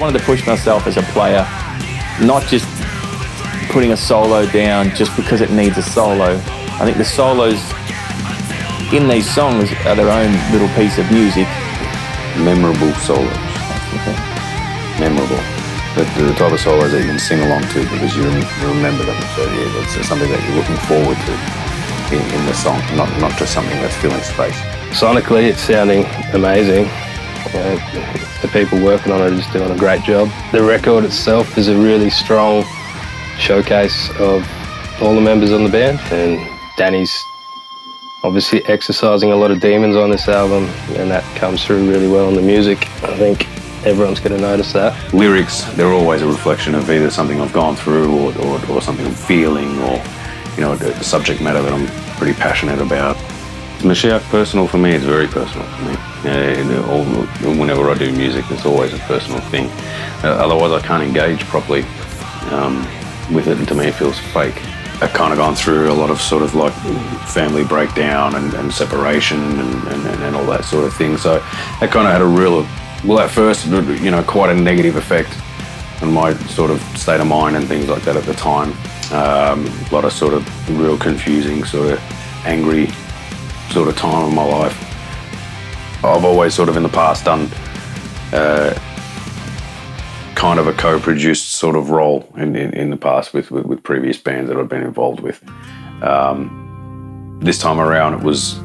wanted to push myself as a player, not just putting a solo down just because it needs a solo. I think the solos in these songs are their own little piece of music. Memorable solos. Memorable. The type of solos that you can sing along to because you remember them. So yeah, it's something that you're looking forward to in the song, not just something that's filling space. Sonically, it's sounding amazing. The people working on it are just doing a great job. The record itself is a really strong showcase of all the members on the band, and Danny's obviously exercising a lot of demons on this album, and that comes through really well in the music. I think everyone's going to notice that. Lyrics, they're always a reflection of either something I've gone through or something I'm feeling, or the subject matter that I'm pretty passionate about. Meshiaak personal for me, it's very personal for me. Whenever I do music, it's always a personal thing. Otherwise I can't engage properly with it, and to me it feels fake. I've kind of gone through a lot of sort of like family breakdown and separation and all that sort of thing. So that kind of had a real, well at first, quite a negative effect on my sort of state of mind and things like that at the time. A lot of sort of real confusing, sort of angry sort of time of my life. I've always sort of in the past done kind of a co-produced sort of role in the past with previous bands that I've been involved with. This time around it was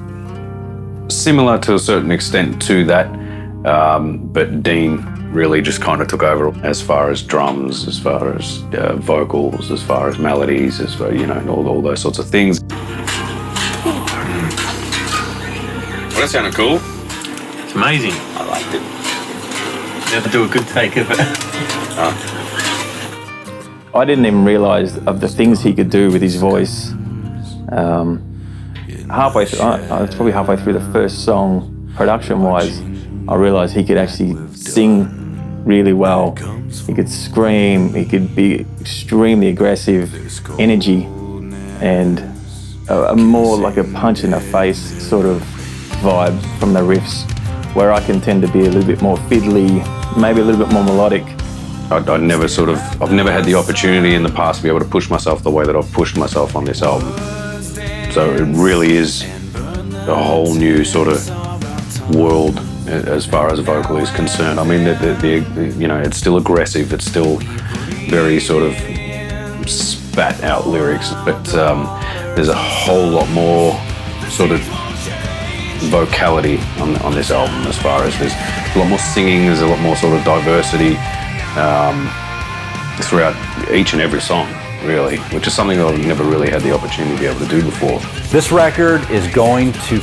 similar to a certain extent to that, but Dean really just kind of took over as far as drums, as far as vocals, as far as melodies, as far, all those sorts of things. Well, that sounded cool. It's amazing. I liked it. You have to do a good take of it. I didn't even realise of the things he could do with his voice. Halfway through, it's probably halfway through the first song, production-wise, I realised he could actually sing really well. He could scream, he could be extremely aggressive, energy, and a more like a punch in the face sort of vibe from the riffs, where I can tend to be a little bit more fiddly, maybe a little bit more melodic. I've never had the opportunity in the past to be able to push myself the way that I've pushed myself on this album. So it really is a whole new sort of world as far as vocal is concerned. I mean, it's still aggressive, it's still very sort of spat out lyrics, but there's a whole lot more sort of vocality on this album, as far as there's a lot more singing, there's a lot more sort of diversity throughout each and every song, really, which is something that I've never really had the opportunity to be able to do before. This record is going to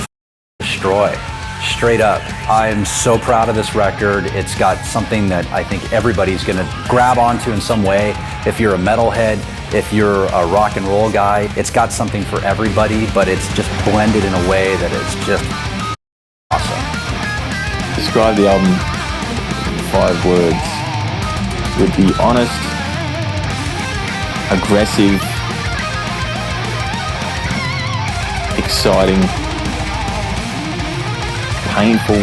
destroy, straight up. I am so proud of this record. It's got something that I think everybody's gonna grab onto in some way. If you're a metalhead, if you're a rock and roll guy, it's got something for everybody, but it's just blended in a way that is just awesome. Describe the album in 5 words. Would be honest, aggressive, exciting, painful,